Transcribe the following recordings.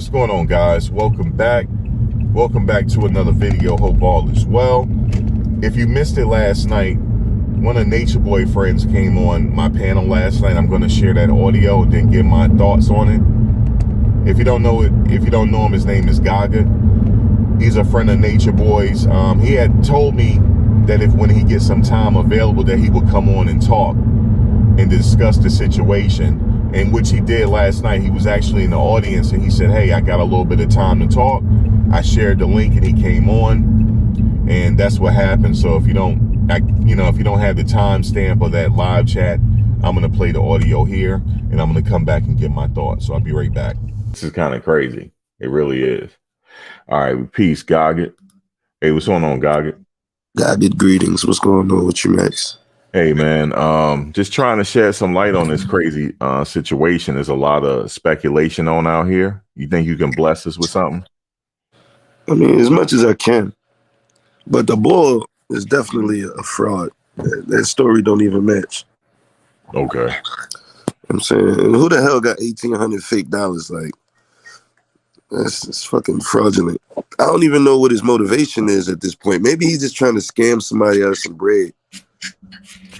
What's going on, guys? Welcome back to another video. Hope all is well. If you missed it last night, one of Natureboy friends came on my panel last night. I'm going to share that audio and then give my thoughts on it. If you don't know him, his name is Gagut. He's a friend of Natureboy's. He had told me that if when he gets some time available that he would come on and talk and discuss the situation, in which he did last night. He was actually in the audience and he said, hey, I got a little bit of time to talk. I shared the link and he came on, and that's what happened. So if you don't have the timestamp of that live chat, I'm going to play the audio here and I'm going to come back and give my thoughts. So I'll be right back. This is kind of crazy. It really is. All right. Peace, Gagut. Hey, what's going on, Gagut? Gagut, greetings. What's going on with you, Max? Hey, man, just trying to shed some light on this crazy situation. There's a lot of speculation on out here. You think you can bless us with something? I mean, as much as I can. But the bull is definitely a fraud. That story don't even match. Okay. I'm saying, and who the hell got $1,800 fake dollars? Like, that's fucking fraudulent. I don't even know what his motivation is at this point. Maybe he's just trying to scam somebody out of some bread.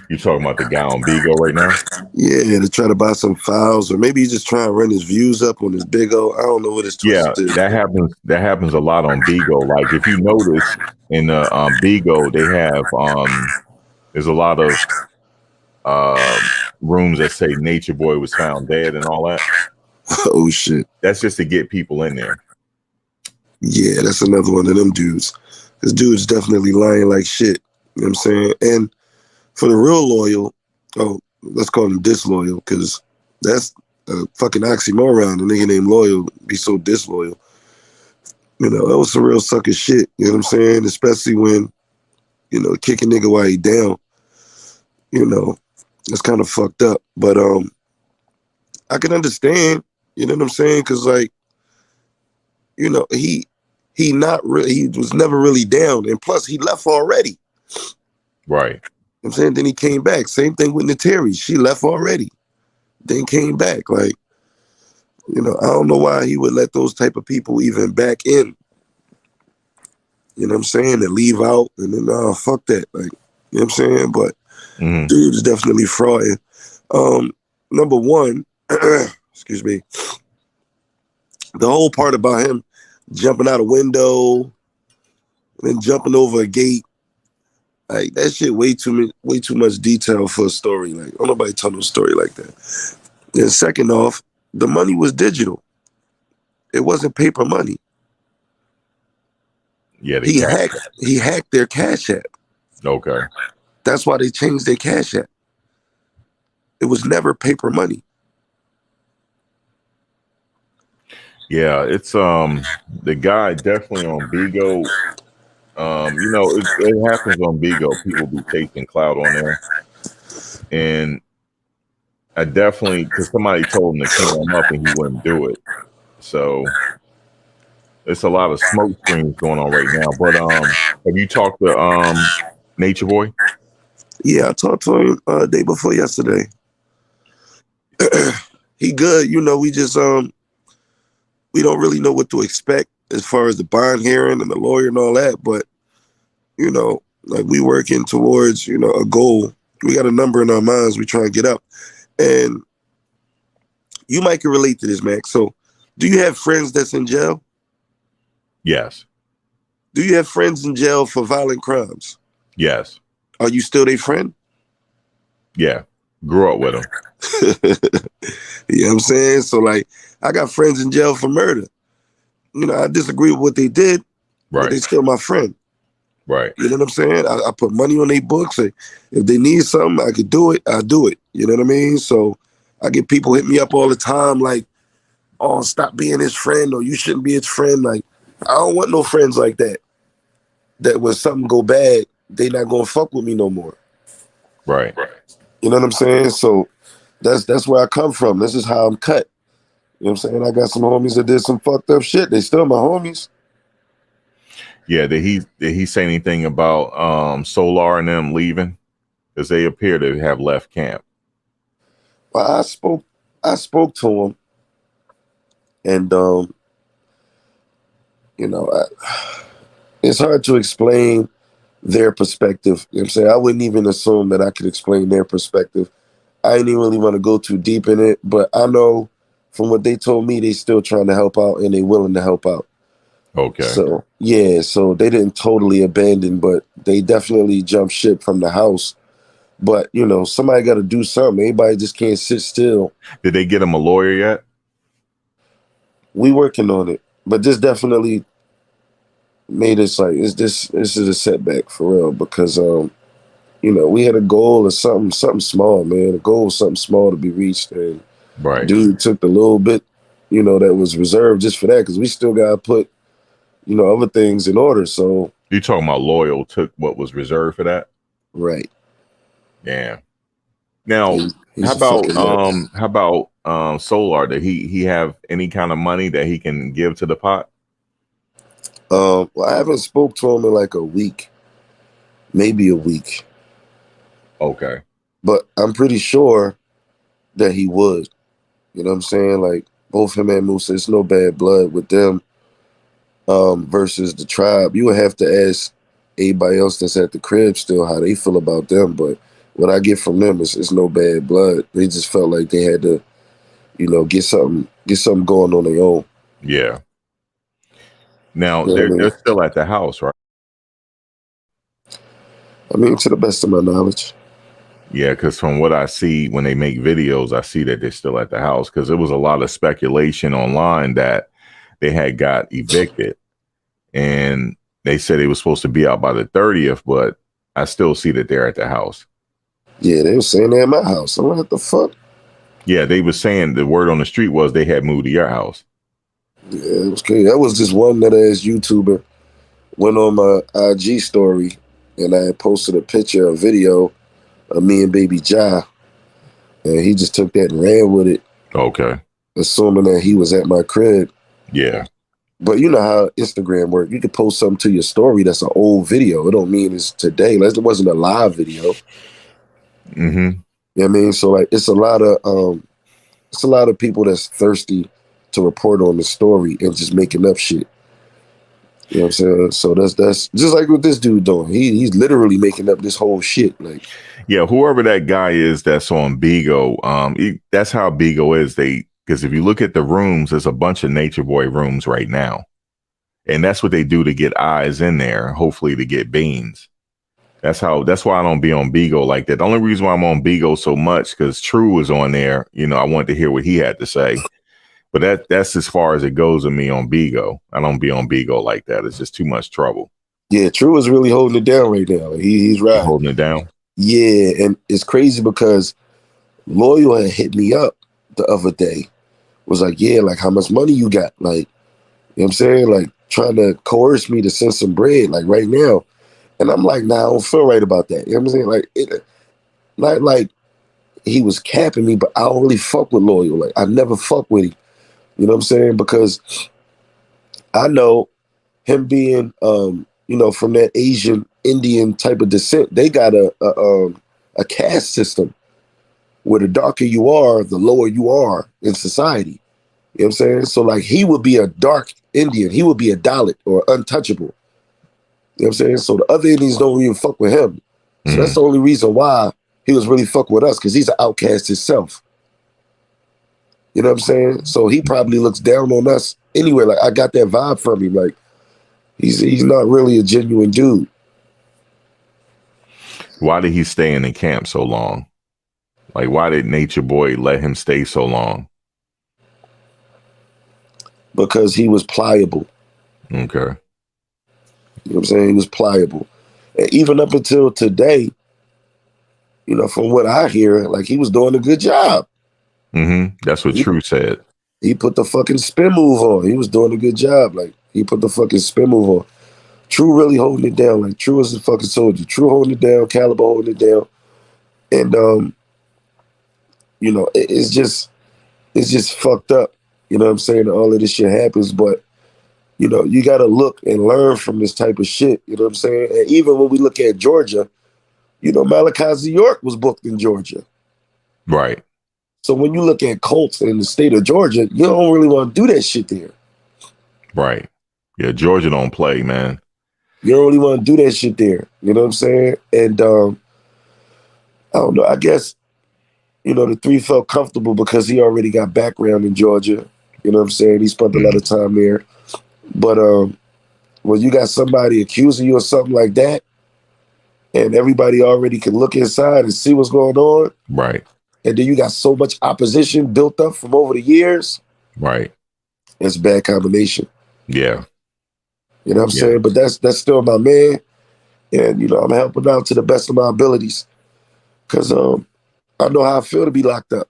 You talking about the guy on Bigo right now? Yeah, to try to buy some files, or maybe he's just trying to run his views up on his Bigo. I don't know what his twist is. That happens a lot on Bigo. Like if you notice in the Bigo, they have there's a lot of rooms that say Natureboy was found dead and all that. Oh shit. That's just to get people in there. Yeah, that's another one of them dudes. This dude's definitely lying like shit. You know what I'm saying? And for the real loyal, let's call him disloyal, because that's a fucking oxymoron. A nigga named Loyal be so disloyal. You know, that was some real sucker shit. You know what I'm saying? Especially when, kick a nigga while he down. You know, it's kind of fucked up. But I can understand, you know what I'm saying? Because, like, he was never really down. And plus, he left already. Right. I'm saying, then he came back. Same thing with Nateri. She left already, then came back. Like, I don't know why he would let those type of people even back in. You know what I'm saying? And leave out and then fuck that. Like, you know what I'm saying? But dude is definitely frauding. Number one, excuse me, the whole part about him jumping out a window and then jumping over a gate. Like, that shit way too much detail for a story. Like, don't nobody tell no story like that. And second off, the money was digital. It wasn't paper money. Yeah, he hacked their Cash App. Okay. That's why they changed their Cash App. It was never paper money. Yeah, it's the guy definitely on Bigo. It happens on Bigo. People be chasing clout on there, and I definitely, because somebody told him to clean him up and he wouldn't do it. So it's a lot of smoke screens going on right now. But have you talked to Natureboy? Yeah, I talked to him day before yesterday. He good. We just we don't really know what to expect as far as the bond hearing and the lawyer and all that. But like, we working towards a goal. We got a number in our minds. We trying to get up, and you might can relate to this, Max. So, do you have friends that's in jail? Yes. Do you have friends in jail for violent crimes? Yes. Are you still their friend? Yeah. Grew up with them. You know what I'm saying? So, like, I got friends in jail for murder. I disagree with what they did, right, but they still my friend. Right. You know what I'm saying? I put money on their books. If they need something, I could do it. I do it. You know what I mean? So I get people hit me up all the time like, oh, stop being his friend, or you shouldn't be his friend. Like, I don't want no friends like that. That when something go bad, they not gonna fuck with me no more. Right. You know what I'm saying? So that's where I come from. This is how I'm cut. You know what I'm saying? I got some homies that did some fucked up shit. They still my homies. Yeah, did he say anything about Solar and them leaving? Because they appear to have left camp. Well, I spoke to him, and you know, it's hard to explain their perspective. You know what I'm saying? I wouldn't even assume that I could explain their perspective. I didn't even really want to go too deep in it, but I know from what they told me, they still trying to help out and they willing to help out. Okay. So yeah, so they didn't totally abandon, but they definitely jumped ship from the house. But you know, somebody got to do something. Everybody just can't sit still. Did they get him a lawyer yet? We working on it, but this definitely made us like, this is a setback for real because you know, we had a goal of something small, man. A goal was something small to be reached, and Right. dude took the little bit, you know, that was reserved just for that because we still got to put, you know, other things in order. So You talking about Loyal took what was reserved for that? right, Yeah. Now, he's a fucking nut. how about Solar? Did he have any kind of money that he can give to the pot? Well, I haven't spoke to him in like a week, maybe a week, Okay. but I'm pretty sure that he would. You know what I'm saying? Like both him and Musa, it's no bad blood with them. Versus the tribe, you would have to ask everybody else that's at the crib still how they feel about them. But what I get from them is it's no bad blood. They just felt like they had to, you know, get something going on their own. Yeah. Now You know what I mean? they're still at the house, right? I mean, to the best of my knowledge. Yeah, because from what I see when they make videos, I see that they're still at the house because there was a lot of speculation online that they had got evicted, and they said they were supposed to be out by the 30th, but I still see that they're at the house. Yeah, they were saying they're at my house. I'm like, what the fuck? Yeah, they were saying the word on the street was they had moved to your house. Yeah, it was crazy. That was just one that ass YouTuber went on my IG story and I had posted a picture, a video of me and Baby Ja, and he just took that and ran with it, Okay. assuming that he was at my crib. Yeah. But you know how Instagram works. You can post something to your story that's an old video. It don't mean it's today. Like, it wasn't a live video. Mm-hmm. You know what I mean? So like it's a lot of people that's thirsty to report on the story and just making up shit. You know what I'm saying? So that's just like what this dude doing. He's literally making up this whole shit. Like, Yeah, whoever that guy is that's on Bigo, that's how Bigo is. Because if you look at the rooms, there's a bunch of Nature Boy rooms right now. And that's what they do to get eyes in there, hopefully to get beans. That's why I don't be on Bigo like that. The only reason why I'm on Bigo so much because True was on there. You know, I wanted to hear what he had to say. But that's as far as it goes with me on Bigo. I don't be on Bigo like that. It's just too much trouble. yeah, True is really holding it down right now. Like, he's You right. holding it down? Yeah, and it's crazy because Loyal had hit me up the other day. Was like, yeah, like how much money you got? Like, you know what I'm saying? Like trying to coerce me to send some bread, like right now. And I'm like, nah, I don't feel right about that. You know what I'm saying? Like, not like he was capping me, but I don't really fuck with Loyal. Like, I never fuck with him. You know what I'm saying? Because I know him being, you know, from that Asian Indian type of descent, they got a caste system where the darker you are, the lower you are in society. You know what I'm saying? So like he would be a dark Indian. He would be a Dalit or untouchable. You know what I'm saying? So the other Indians don't even fuck with him. So that's the only reason why he was really fucking with us, because he's an outcast himself. You know what I'm saying? So he probably looks down on us anyway. Like I got that vibe from him. Like he's not really a genuine dude. Why did he stay in the camp so long? Like, why did Nature Boy let him stay so long? Because he was pliable. Okay. You know what I'm saying? He was pliable. And even up until today, you know, from what I hear, like he was doing a good job. Mm-hmm. That's what True said. He put the fucking spin move on. He was doing a good job. Like he put the fucking spin move on. True really holding it down. Like True is a fucking soldier. True holding it down. Caliber holding it down. And you know, it's just fucked up. You know what I'm saying? All of this shit happens, but you know, you gotta look and learn from this type of shit. You know what I'm saying? And even when we look at Georgia, you know, Malachi York was booked in Georgia. Right. So when you look at Colts in the state of Georgia, you don't really want to do that shit there. Right. Yeah, Georgia don't play, man. You don't really want to do that shit there. You know what I'm saying? And I don't know. I guess, the three felt comfortable because he already got background in Georgia. You know what I'm saying? He spent a lot of time there. But when you got somebody accusing you of something like that, and everybody already can look inside and see what's going on, Right. and then you got so much opposition built up from over the years, Right. it's a bad combination. Yeah. You know what I'm saying? But that's still my man. And, I'm helping out to the best of my abilities. Because I know how I feel to be locked up.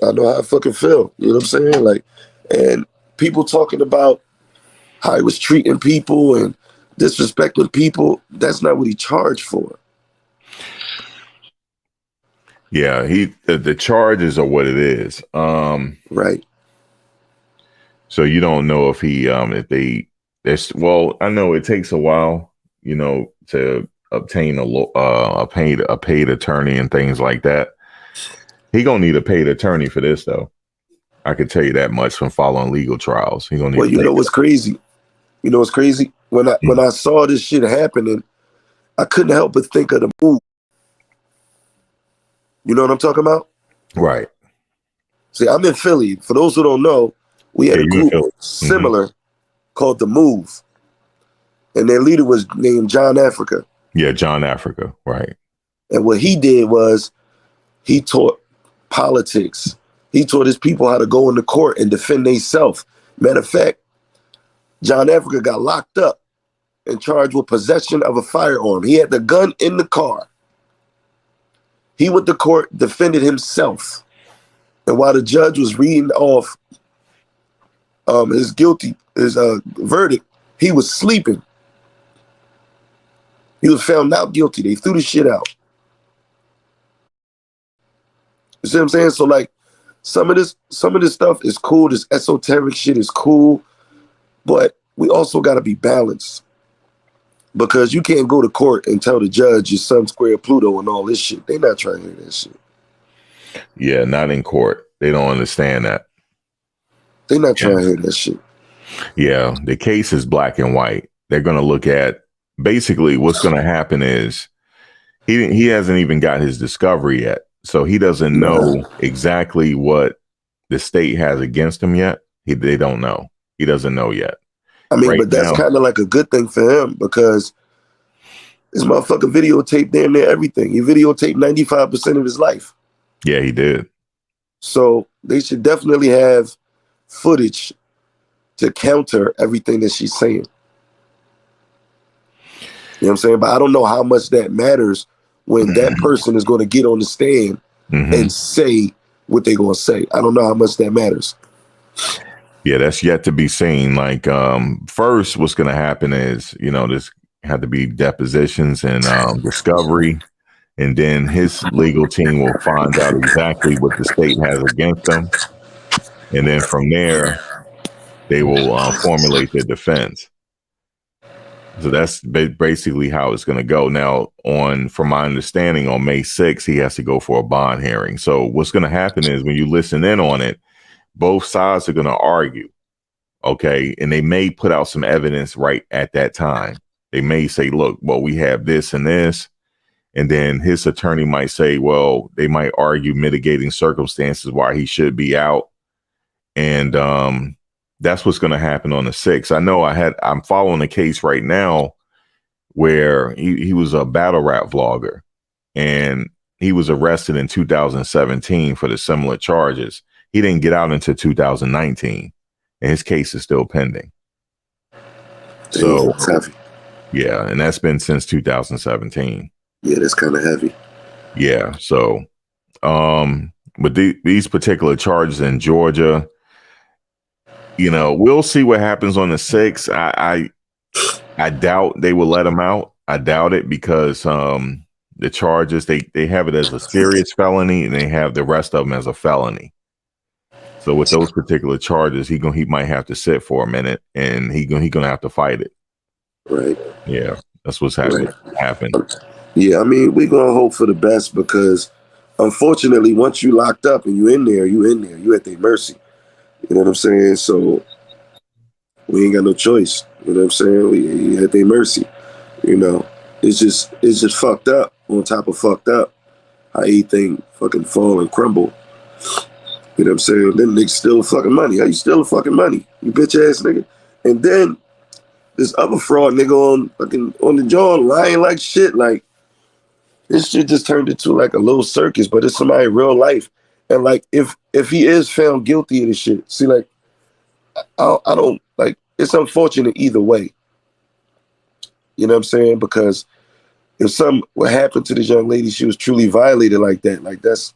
I know how I fucking feel. You know what I'm saying? Like, and people talking about how he was treating people and disrespecting people, that's not what he charged for. Yeah, the charges are what it is. Right. So you don't know if he I know it takes a while, to obtain a paid attorney and things like that. He gonna need a paid attorney for this though. I could tell you that much from following legal trials. He gonna need. Well, you know what's crazy? You know what's crazy? When I saw this shit happening, I couldn't help but think of the move. You know what I'm talking about? Right. See, I'm in Philly. For those who don't know, we had a group similar called The Move. And their leader was named John Africa. Yeah, John Africa, right. And what he did was he taught politics. He taught his people how to go into court and defend themselves. Matter of fact, John Africa got locked up and charged with possession of a firearm. He had the gun in the car. He went to court, defended himself. And while the judge was reading off his verdict, he was sleeping. He was found not guilty. They threw the shit out. You see what I'm saying? So like some of this stuff is cool. This esoteric shit is cool, but we also got to be balanced because you can't go to court and tell the judge your son square Pluto and all this shit. They not trying to hear that shit. Yeah, not in court. They don't understand that. They not trying to hear that shit. Yeah, the case is black and white. They're going to look at basically what's going to happen is he hasn't even got his discovery yet. So he doesn't know exactly what the state has against him yet. They don't know. He doesn't know yet. I mean, but that's kind of like a good thing for him because this motherfucker videotaped damn near everything. He videotaped 95% of his life. Yeah, he did. So they should definitely have footage to counter everything that she's saying. You know what I'm saying? But I don't know how much that matters when that person is going to get on the stand and say what they're going to say. I don't know how much that matters. Yeah, that's yet to be seen. Like, first, what's going to happen is, there's had to be depositions and discovery. And then his legal team will find out exactly what the state has against them. And then from there, they will formulate their defense. So that's basically how it's going to go. Now, from my understanding, on May 6th, he has to go for a bond hearing. So what's going to happen is when you listen in on it, both sides are going to argue. Okay. And they may put out some evidence right at that time. They may say, look, well, we have this and this. And then his attorney might say, well, they might argue mitigating circumstances why he should be out. And that's what's going to happen on the 6th. I know I'm following a case right now where he was a battle rap vlogger and he was arrested in 2017 for the similar charges. He didn't get out until 2019 and his case is still pending. So, yeah, and that's been since 2017. Yeah, that's kind of heavy. Yeah. So, with these particular charges in Georgia, we'll see what happens on the 6th. I doubt they will let him out. I doubt it because the charges, they have it as a serious felony and they have the rest of them as a felony. So with those particular charges, he might have to sit for a minute and he gonna have to fight it. Right. Yeah, that's what's happening. Yeah, I mean, we're gonna hope for the best because unfortunately, once you locked up and you in there, you at their mercy. You know what I'm saying? So We ain't got no choice. You know what I'm saying? We at their mercy. You know, it's just fucked up on top of fucked up. How anything fucking fall and crumble. You know what I'm saying? Them niggas steal fucking money. How you steal fucking money? You bitch ass nigga. And then this other fraud nigga on fucking on the jaw lying like shit. Like this shit just turned into like a little circus, but it's somebody real life. And like if he is found guilty of this shit, see like I don't like it's unfortunate either way. You know what I'm saying? Because if something what happened to this young lady, she was truly violated like that. Like that's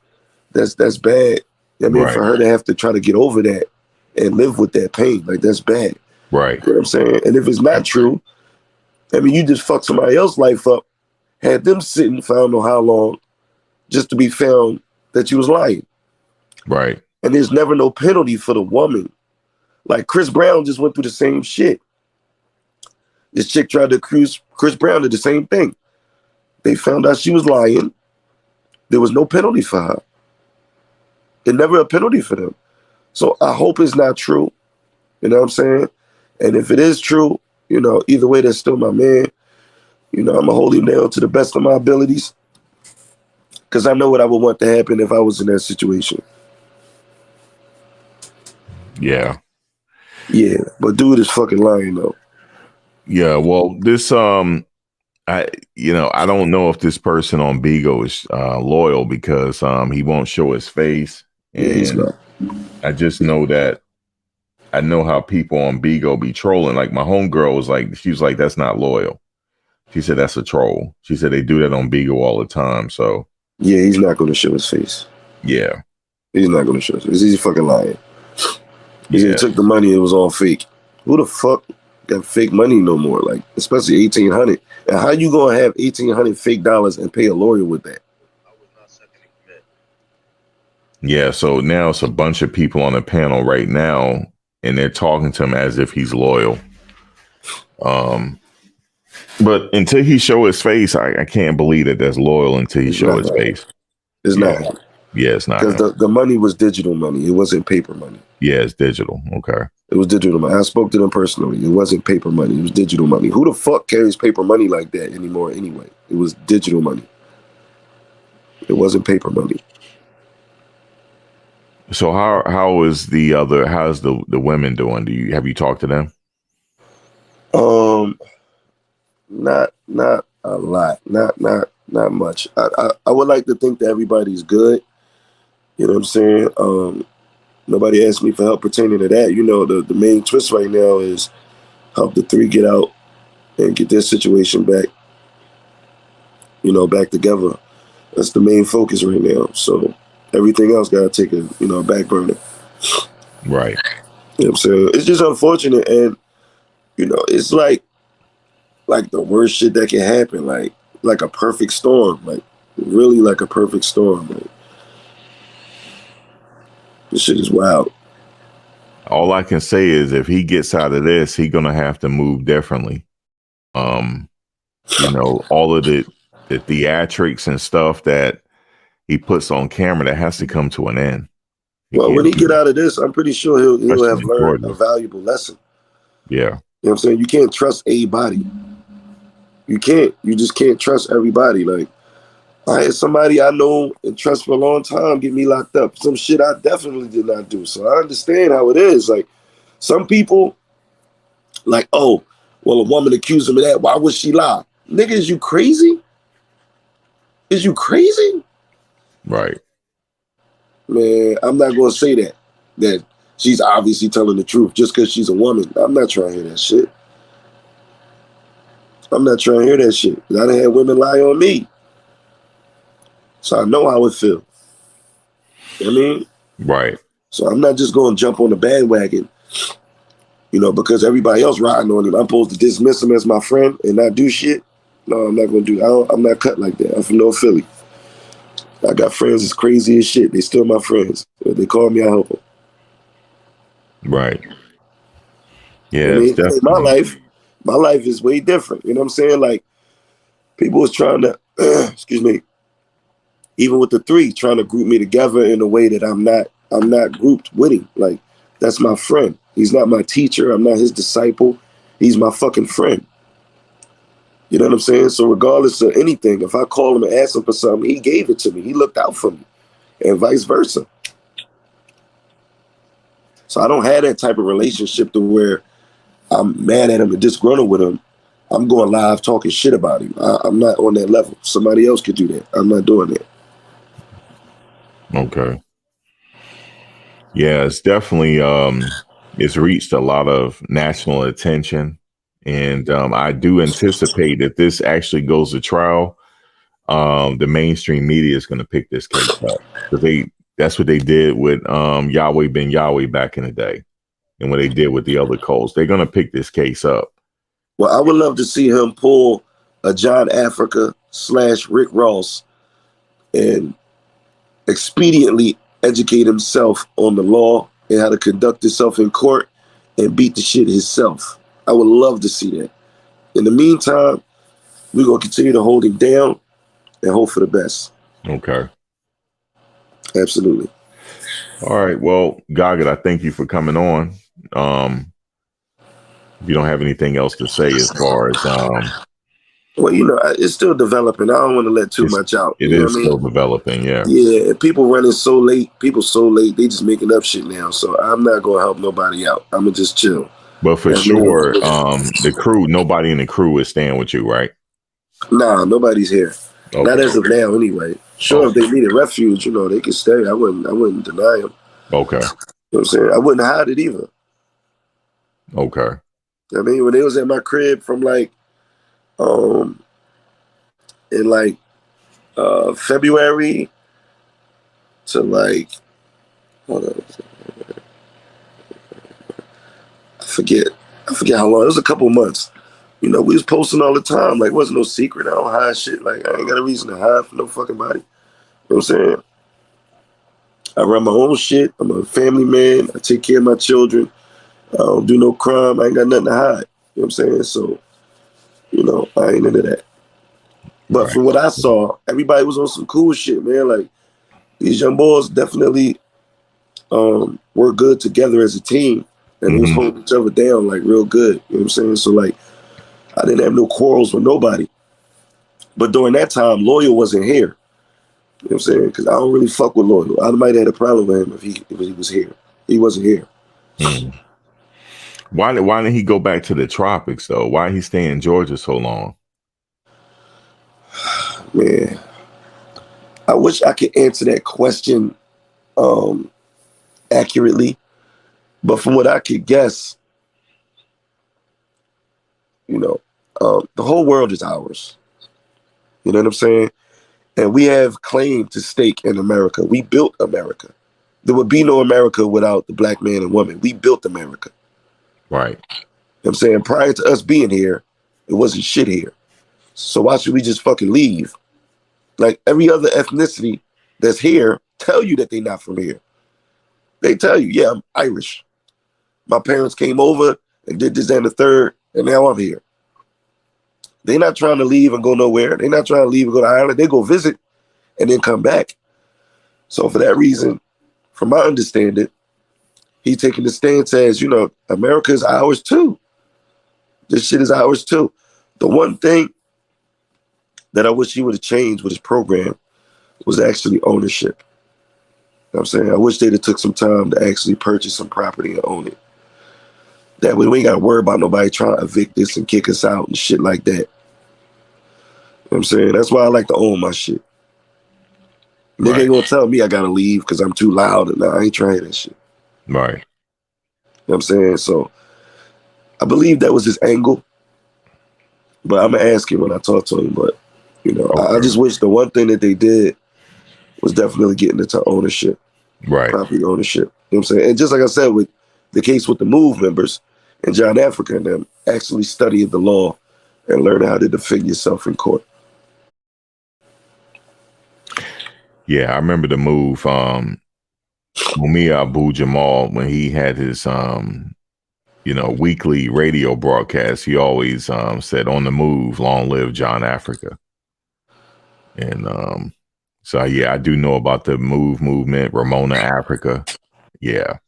bad. I mean, Right. for her to have to try to get over that and live with that pain, like that's bad. Right. You know what I'm saying? And if it's not true, I mean, you just fucked somebody else's life up, had them sitting for I don't know how long, just to be found that you was lying. Right. And there's never no penalty for the woman. Like Chris Brown just went through the same shit. This chick tried to accuse Chris Brown of the same thing. They found out she was lying. There was no penalty for her. There's never a penalty for them. So I hope it's not true. You know what I'm saying? And if it is true, you know, either way, that's still my man. You know, I'm going to hold him down to the best of my abilities. Because I know what I would want to happen if I was in that situation. Yeah. Yeah, but dude is fucking lying, though. Yeah. Well, this, I don't know if this person on Bigo is loyal because he won't show his face. Yeah, he's And not. I just know that I know how people on Bigo be trolling. Like my homegirl was like, she was like, that's not loyal. She said that's a troll. She said they do that on Bigo all the time. So Yeah, he's not going to show his face. yeah. He's not going to show his face. He's fucking lying. He Yeah. took the money, it was all fake. Who the fuck got fake money no more? Like, especially 1,800. And how you going to have 1,800 fake dollars and pay a lawyer with that? Yeah. So now it's a bunch of people on the panel right now, and they're talking to him as if he's loyal. But until he show his face, I can't believe that that's loyal until he show his face. It's Yeah. not him. Yeah, it's not. Because the money was digital money. It wasn't paper money. Yeah, it's digital. Okay. It was digital money. I spoke to them personally. It wasn't paper money. It was digital money. Who the fuck carries paper money like that anymore anyway? It was digital money. It wasn't paper money. So how's the women doing? Have you talked to them? Not a lot. Not much. I would like to think that everybody's good. You know what I'm saying? Nobody asked me for help pertaining to that. You know, the main twist right now is help the three get out and get their situation back, you know, back together. That's the main focus right now. So everything else got to take a back burner. Right. You know what I'm saying? It's just unfortunate. And, you know, it's like the worst shit that can happen. Like a perfect storm. Like, really like a perfect storm. Like, this shit is wild. All I can say is if he gets out of this, he's gonna have to move differently. All of the theatrics and stuff that he puts on camera, that has to come to an end. Well, when he get out of this, I'm pretty sure he'll have learned a valuable lesson. Yeah. You know what I'm saying? You can't trust anybody. You can't. You just can't trust everybody. Like, I had somebody I know and trust for a long time get me locked up. Some shit I definitely did not do. So I understand how it is. Like, some people, like, oh, well, a woman accused him of that. Why would she lie? Nigga, is you crazy? Is you crazy? Right. Man, I'm not going to say that she's obviously telling the truth just because she's a woman. I'm not trying to hear that shit. I'm not trying to hear that shit. I done had women lie on me. So I know how it feels. You know what I mean? Right. So I'm not just going to jump on the bandwagon, because everybody else riding on him. I'm supposed to dismiss him as my friend and not do shit. No, I'm not going to do. I'm not cut like that. I'm from North Philly. I got friends that's crazy as shit. They still my friends. If they call me, I help them. Right. Yeah, I mean, my life is way different. You know what I'm saying? Like, people was trying to, excuse me, even with the three, trying to group me together in a way that I'm not grouped with him. Like, that's my friend. He's not my teacher. I'm not his disciple. He's my fucking friend. You know what I'm saying? So regardless of anything, if I call him and ask him for something, he gave it to me. He looked out for me, and vice versa. So I don't have that type of relationship to where I'm mad at him and disgruntled with him. I'm going live talking shit about him. I'm not on that level. Somebody else could do that. I'm not doing that. Okay. Yeah, it's definitely it's reached a lot of national attention, and I do anticipate that this actually goes to trial. The mainstream media is going to pick this case up because that's what they did with Yahweh Ben Yahweh back in the day, and what they did with the other cults. They're going to pick this case up. Well, I would love to see him pull a John Africa / Rick Ross and expediently educate himself on the law and how to conduct himself in court and beat the shit himself. I would love to see that. In the meantime, we're going to continue to hold him down and hope for the best. Okay. Absolutely. All right. Well, Gagut, I thank you for coming on. If you don't have anything else to say as far as well, it's still developing. I don't want to let too much out. It is still developing, yeah. Yeah, people running so late. People so late. They just making up shit now. So I'm not gonna help nobody out. I'm gonna just chill. But for sure, the crew, nobody in the crew is staying with you, right? Nah, nobody's here. Okay. Not as of now, anyway. Sure, if they needed refuge, they could stay. I wouldn't deny them. Okay. You know what I'm saying? I wouldn't hide it either. Okay. I mean, when they was at my crib from in February to hold on. I forget how long. It was a couple months. We was posting all the time. It wasn't no secret. I don't hide shit. I ain't got a reason to hide from no fucking body. You know what I'm saying? I run my own shit. I'm a family man. I take care of my children. I don't do no crime. I ain't got nothing to hide. You know what I'm saying? So, I ain't into that. But right. From what I saw, everybody was on some cool shit, man. These young boys definitely work good together as a team. And they was holding each other down real good. You know what I'm saying? So I didn't have no quarrels with nobody. But during that time, Loyal wasn't here. You know what I'm saying? Because I don't really fuck with Loyal. I might have had a problem with him if he was here. He wasn't here. Why didn't he go back to the tropics though? Why did he stay in Georgia so long? Man, I wish I could answer that question accurately. But from what I could guess, the whole world is ours. You know what I'm saying? And we have claim to stake in America. We built America. There would be no America without the black man and woman. We built America. Right. You know what I'm saying? Prior to us being here, it wasn't shit here. So why should we just fucking leave? Every other ethnicity that's here tell you that they're not from here. They tell you, yeah, I'm Irish. My parents came over and did this and the third, and now I'm here. They're not trying to leave and go nowhere. They're not trying to leave and go to Ireland. They go visit and then come back. So for that reason, from my understanding, he's taking the stance as, America is ours too. This shit is ours too. The one thing that I wish he would have changed with his program was actually ownership. You know what I'm saying? I wish they'd have took some time to actually purchase some property and own it. That way we ain't got to worry about nobody trying to evict us and kick us out and shit like that. You know what I'm saying? That's why I like to own my shit. Right. Nigga ain't gonna tell me I gotta leave because I'm too loud, and I ain't trying that shit. Right. You know what I'm saying? So I believe that was his angle. But I'm gonna ask him when I talk to him. But okay. I just wish the one thing that they did was definitely getting into ownership. Right. Property ownership. You know what I'm saying? And just like I said with the case with the MOVE members and John Africa and them, actually studying the law and learn how to defend yourself in court. Yeah, I remember the MOVE. Mumia Abu Jamal, when he had his weekly radio broadcast, he always said, "On the move, long live John Africa." And so yeah, I do know about the MOVE movement, Ramona Africa. Yeah.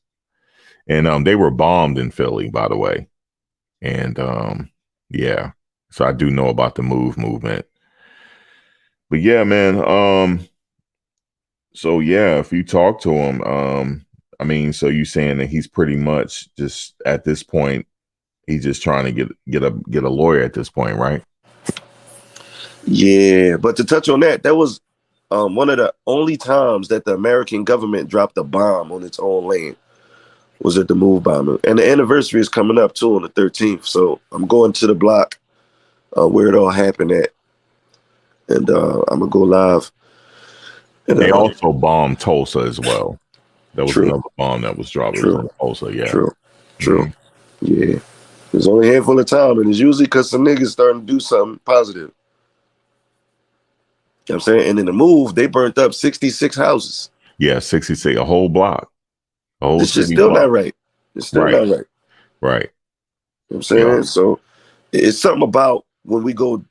And they were bombed in Philly, by the way. And yeah, so I do know about the movement. But yeah, man. So yeah, if you talk to him, I mean, so you saying that he's pretty much just at this point, he's just trying to get a lawyer at this point, right? Yeah, but to touch on that, that was one of the only times that the American government dropped a bomb on its own land was at the move bombing. And the anniversary is coming up too on the 13th. So I'm going to the block where it all happened at. And I'm going to go live. And, They also bombed Tulsa as well. There was true. another bomb that was dropped. It True. was on Tulsa, yeah. True. True. Mm-hmm. Yeah. There's only a handful of time, and it's usually because some niggas starting to do something positive. You know what I'm saying? And in the move, they burnt up 66 houses. Yeah, 66, a whole block. A whole This is city still block. not right. It's still not right. Right. You know what I'm saying? Yeah. So it's something about when we go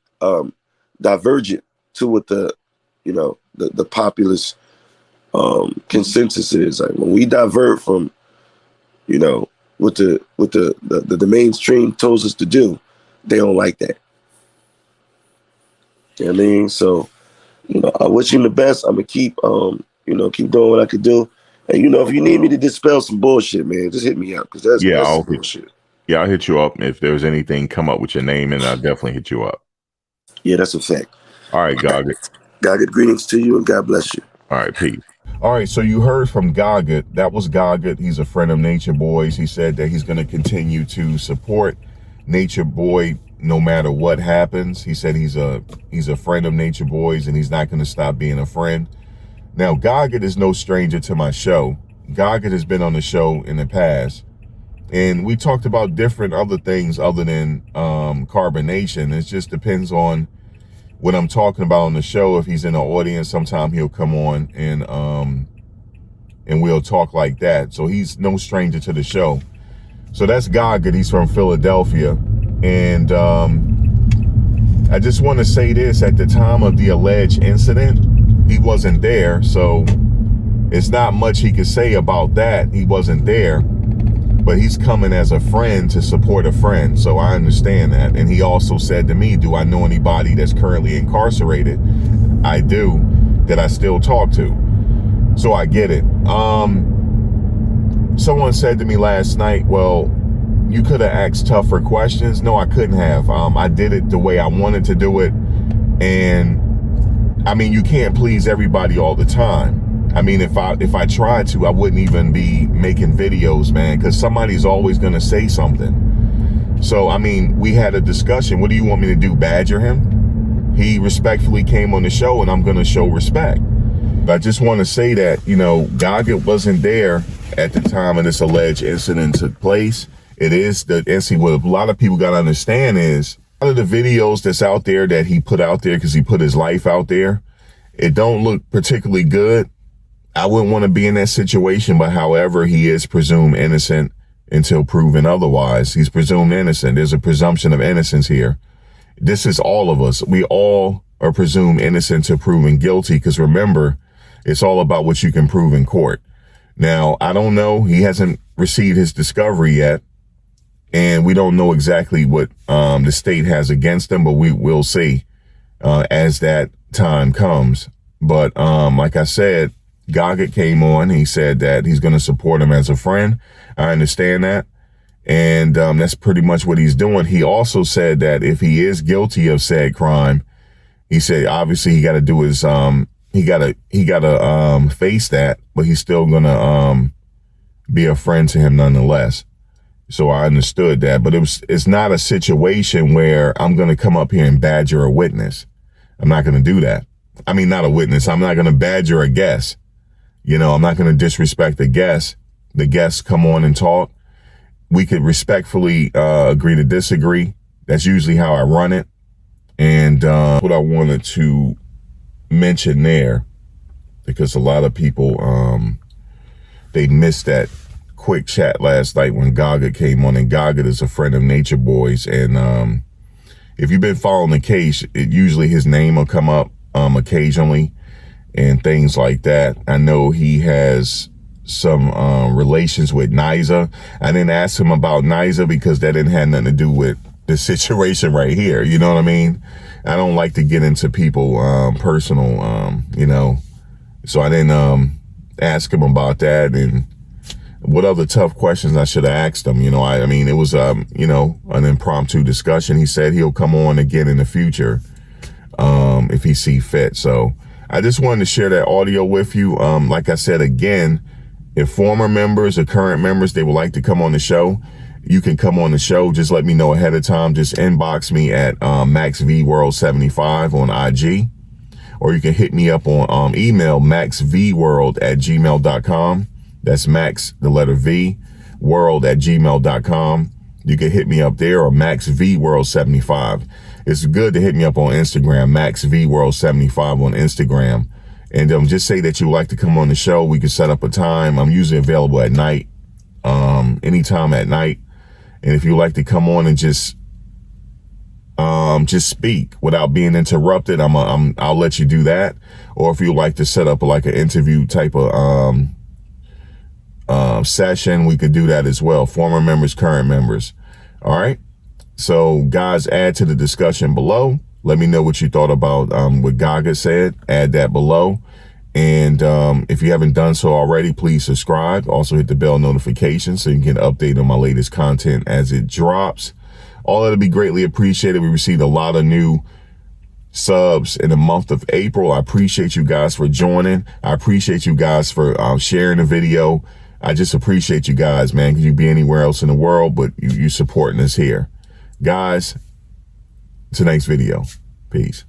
divergent to what the, you know, the populace consensus is. Like when we divert from, you know, what the mainstream tells us to do, they don't like that. You know what I mean? So, you know, I wish him the best. I'm gonna keep keep doing what I could do. And you know, if you need me to dispel some bullshit, man, just hit me up because that's some bullshit. Yeah, I'll hit you up if there's anything come up with your name, and I'll definitely hit you up. Yeah, that's a fact. All right, Gagut. Gagut, greetings to you and God bless you. All right, peace. All right, so you heard from Gagut. That was Gagut. He's a friend of Natureboy's. He said that he's going to continue to support Natureboy no matter what happens. He said he's a friend of Natureboy's and he's not going to stop being a friend. Now, Gagut is no stranger to my show. Gagut has been on the show in the past. And we talked about different other things other than carbonation. It just depends on what I'm talking about on the show. If he's in the audience, sometime he'll come on and we'll talk like that. So he's no stranger to the show. So that's Gagut. He's from Philadelphia. And I just want to say this. At the time of the alleged incident, he wasn't there. So it's not much he could say about that. He wasn't there. But he's coming as a friend to support a friend. So I understand that. And he also said to me, do I know anybody that's currently incarcerated? I do, that I still talk to. So I get it. Someone said to me last night, well, you could have asked tougher questions. No, I couldn't have. I did it the way I wanted to do it. And I mean, you can't please everybody all the time. I mean, if I tried to, I wouldn't even be making videos, man, because somebody's always going to say something. So, I mean, we had a discussion. What do you want me to do, badger him? He respectfully came on the show, and I'm going to show respect. But I just want to say that, you know, Gagut wasn't there at the time of this alleged incident took place. It is the incident. What a lot of people got to understand is a lot of the videos that's out there that he put out there because he put his life out there, it don't look particularly good. I wouldn't want to be in that situation, but however, he is presumed innocent until proven otherwise. He's presumed innocent. There's a presumption of innocence here. This is all of us. We all are presumed innocent to proven guilty because remember, it's all about what you can prove in court. Now, I don't know. He hasn't received his discovery yet, and we don't know exactly what the state has against him, but we will see as that time comes. But like I said, Gagut came on. He said that he's going to support him as a friend. I understand that. And that's pretty much what he's doing. He also said that if he is guilty of said crime, he said, obviously he got to do his, he got to face that, but he's still going to be a friend to him nonetheless. So I understood that, but it's not a situation where I'm going to come up here and badger a witness. I'm not going to do that. I mean, not a witness. I'm not going to badger a guest. You know, I'm not going to disrespect the guests. The guests come on and talk. We could respectfully agree to disagree. That's usually how I run it. And what I wanted to mention there, because a lot of people, they missed that quick chat last night when Gagut came on. And Gagut is a friend of Natureboy's. And if you've been following the case, usually his name will come up occasionally. And things like that. I know he has relations with Niza. I didn't ask him about Niza because that didn't have nothing to do with the situation right here. You know what I mean? I don't like to get into people personal, you know, so I didn't ask him about that and what other tough questions I should have asked him. You know, I mean, it was, you know, an impromptu discussion. He said he'll come on again in the future if he see fit. So I just wanted to share that audio with you. Like I said, again, if former members or current members, they would like to come on the show, you can come on the show. Just let me know ahead of time. Just inbox me at MaxVWorld75 on IG. Or you can hit me up on email, maxvworld@gmail.com. That's Max, the letter V, world@gmail.com. You can hit me up there, or maxvworld75. It's good to hit me up on Instagram, maxvworld75 on Instagram. And just say that you would like to come on the show. We can set up a time. I'm usually available at night, anytime at night. And if you'd like to come on and just speak without being interrupted, I'll let you do that. Or if you'd like to set up like an interview type of session, we could do that as well. Former members, current members. All right. So guys, add to the discussion below. Let me know what you thought about what Gagut said. Add that below. And if you haven't done so already, please subscribe. Also hit the bell notification so you can get updated on my latest content as it drops. All that'll be greatly appreciated. We received a lot of new subs in the month of April. I appreciate you guys for joining. I appreciate you guys for sharing the video. I just appreciate you guys, man, because you be anywhere else in the world, but you supporting us here. Guys, to next video. Peace.